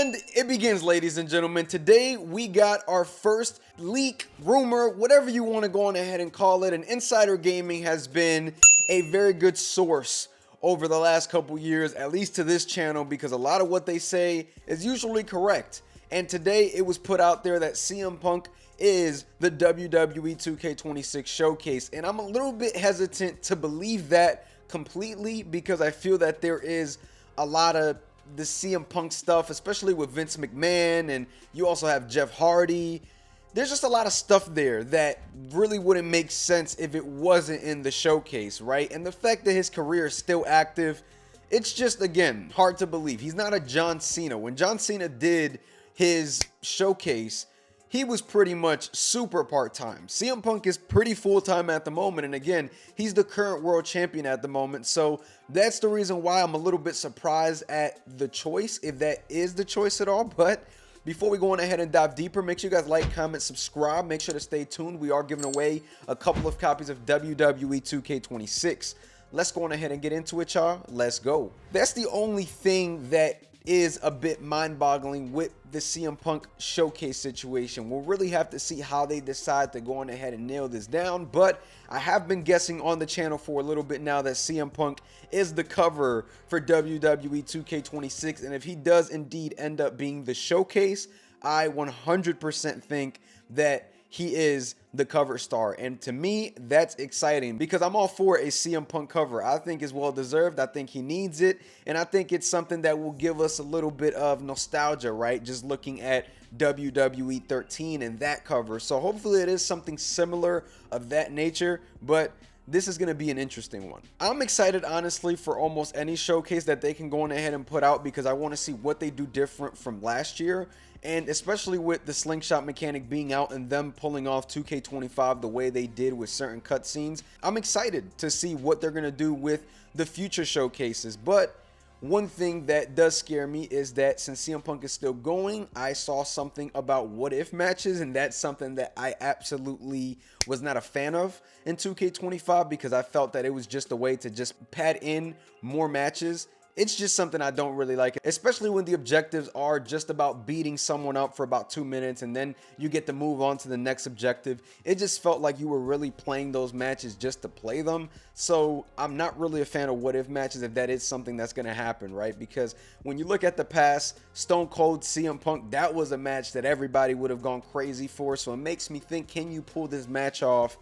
And it begins, ladies and gentlemen. Today we got our first leak, rumor, whatever you want to go on ahead and call it. And Insider Gaming has been a very good source over the last couple years, at least to this channel, because a lot of what they say is usually correct. And today it was put out there that CM Punk is the WWE 2K26 showcase. And I'm a little bit hesitant to believe that completely, because I feel that there is a lot of the CM Punk stuff, especially with Vince McMahon, and you also have Jeff Hardy. There's just a lot of stuff there that really wouldn't make sense if it wasn't in the showcase, right? And the fact that his career is still active, it's just, again, hard to believe. He's not a John Cena. When John Cena did his showcase, he was pretty much super part-time. CM Punk is pretty full-time at the moment, and again, he's the current world champion at the moment, so that's the reason why I'm a little bit surprised at the choice, if that is the choice at all. But before we go on ahead and dive deeper, make sure you guys like, comment, subscribe. Make sure to stay tuned. We are giving away a couple of copies of WWE 2K26. Let's go on ahead and get into it, y'all. Let's go. That's the only thing that is a bit mind-boggling with the CM Punk showcase situation. We'll really have to see how they decide to go on ahead and nail this down, but I have been guessing on the channel for a little bit now that CM Punk is the cover for WWE 2K26, and if he does indeed end up being the showcase, I 100% think that he is the cover star. And to me, that's exciting because I'm all for a CM Punk cover. I think it's well deserved. I think he needs it. And I think it's something that will give us a little bit of nostalgia, right? Just looking at WWE 13 and that cover. So hopefully it is something similar of that nature, but this is going to be an interesting one. I'm excited, honestly, for almost any showcase that they can go on ahead and put out, because I want to see what they do different from last year. And especially with the slingshot mechanic being out and them pulling off 2K25 the way they did with certain cutscenes, I'm excited to see what they're going to do with the future showcases. But one thing that does scare me is that since CM Punk is still going, I saw something about what if matches, and that's something that I absolutely was not a fan of in 2K25, because I felt that it was just a way to just pad in more matches. It's just something I don't really like, especially when the objectives are just about beating someone up for about 2 minutes and then you get to move on to the next objective. It just felt like you were really playing those matches just to play them. So I'm not really a fan of what if matches if that is something that's going to happen, right? Because when you look at the past, Stone Cold CM Punk, that was a match that everybody would have gone crazy for. So it makes me think, can you pull this match off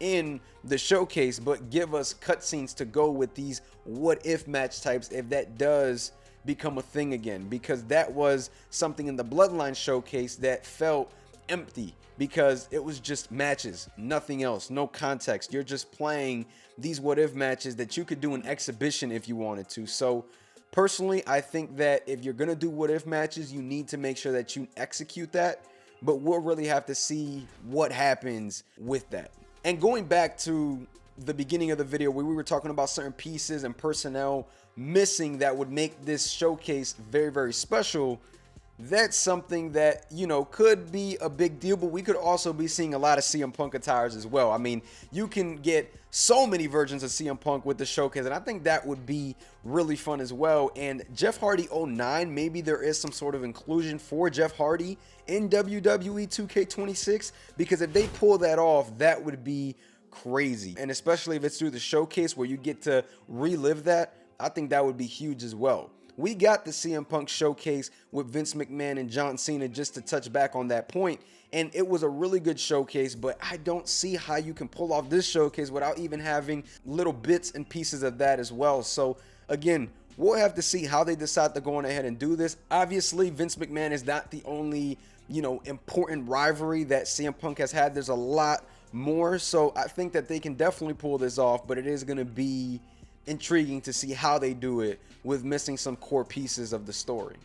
in the showcase, but give us cutscenes to go with these what if match types if that does become a thing again? Because that was something in the Bloodline showcase that felt empty, because it was just matches, nothing else, no context. You're just playing these what if matches that you could do an exhibition if you wanted to. So personally, I think that if you're gonna do what if matches, you need to make sure that you execute that, but we'll really have to see what happens with that. And going back to the beginning of the video where we were talking about certain pieces and personnel missing that would make this showcase very, very special, that's something that, you know, could be a big deal, but we could also be seeing a lot of CM Punk attires as well. I mean, you can get so many versions of CM Punk with the showcase, and I think that would be really fun as well. And Jeff Hardy 09, maybe there is some sort of inclusion for Jeff Hardy in WWE 2K26, because if they pull that off, that would be crazy. And especially if it's through the showcase where you get to relive that, I think that would be huge as well. We got the CM Punk showcase with Vince McMahon and John Cena, just to touch back on that point, and it was a really good showcase, but I don't see how you can pull off this showcase without even having little bits and pieces of that as well. So again, we'll have to see how they decide to go on ahead and do this. Obviously, Vince McMahon is not the only, you know, important rivalry that CM Punk has had. There's a lot more, so I think that they can definitely pull this off, but it is going to be intriguing to see how they do it with missing some core pieces of the story.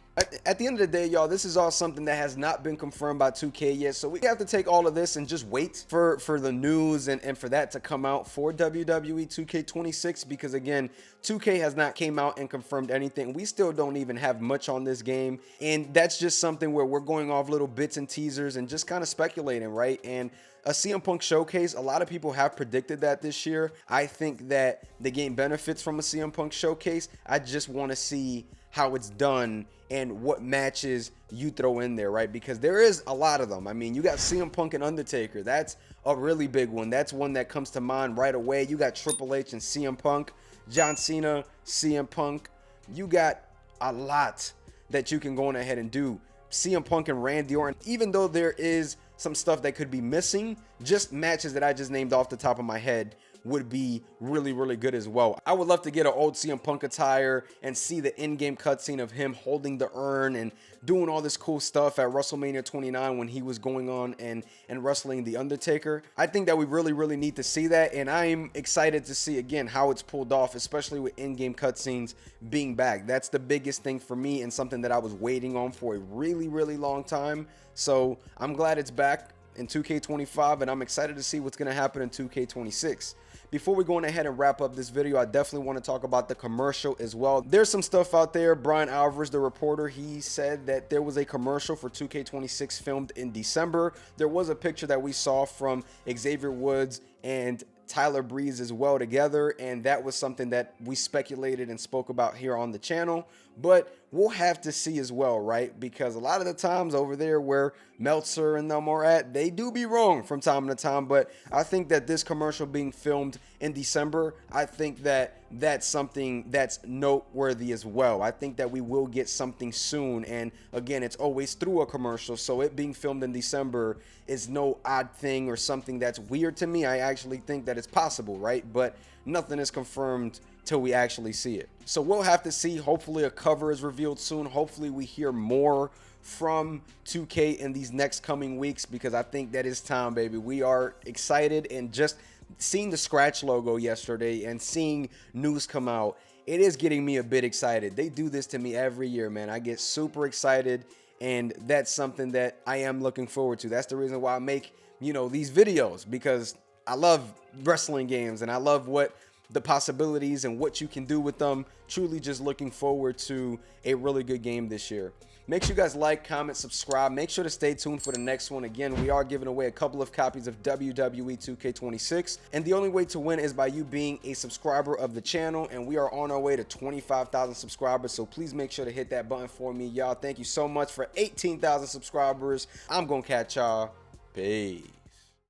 At the end of the day, y'all, this is all something that has not been confirmed by 2K yet, so we have to take all of this and just wait for the news and for that to come out for WWE 2K26, because again, 2K has not came out and confirmed anything. We still don't even have much on this game, and that's just something where we're going off little bits and teasers and just kind of speculating, right? And a CM Punk showcase, a lot of people have predicted that this year. I think that the game benefits from a CM Punk showcase. I just want to see how it's done and what matches you throw in there, right? Because there is a lot of them. I mean, you got CM Punk and Undertaker. That's a really big one. That's one that comes to mind right away. You got Triple H and CM Punk, John Cena, CM Punk. You got a lot that you can go on ahead and do. CM Punk and Randy Orton, even though there is some stuff that could be missing, just matches that I just named off the top of my head would be really, really good as well. I would love to get an old CM Punk attire and see the in-game cutscene of him holding the urn and doing all this cool stuff at WrestleMania 29 when he was going on and wrestling The Undertaker. I think that we really, really need to see that, and I'm excited to see, again, how it's pulled off, especially with in-game cutscenes being back. That's the biggest thing for me and something that I was waiting on for a really, really long time. So I'm glad it's back in 2K25, and I'm excited to see what's going to happen in 2K26. Before we go on ahead and wrap up this video, I definitely want to talk about the commercial as well. There's some stuff out there. Brian Alvarez, the reporter, he said that there was a commercial for 2K26 filmed in December. There was a picture that we saw from Xavier Woods and Tyler Breeze as well together, and that was something that we speculated and spoke about here on the channel. But we'll have to see as well, right? Because a lot of the times over there where Meltzer and them are at, they do be wrong from time to time. But I think that this commercial being filmed in December, I think that that's something that's noteworthy as well. I think that we will get something soon, and again, it's always through a commercial, so it being filmed in December is no odd thing or something that's weird to me. I actually think that it's possible, right? But nothing is confirmed till we actually see it. So we'll have to see. Hopefully a cover is revealed soon. Hopefully we hear more from 2K in these next coming weeks, because I think that is time, baby. We are excited, and just seeing the scratch logo yesterday and seeing news come out, it is getting me a bit excited. They do this to me every year, man. I get super excited, and that's something that I am looking forward to. That's the reason why I make, these videos, because I love wrestling games and I love what the possibilities and what you can do with them. Truly just looking forward to a really good game this year. Make sure you guys like, comment, subscribe. Make sure to stay tuned for the next one. Again, we are giving away a couple of copies of Wwe 2K26, and the only way to win is by you being a subscriber of the channel, and we are on our way to 25,000 subscribers, so please make sure to hit that button for me, y'all. Thank you so much for 18,000 subscribers. I'm gonna catch y'all. Peace.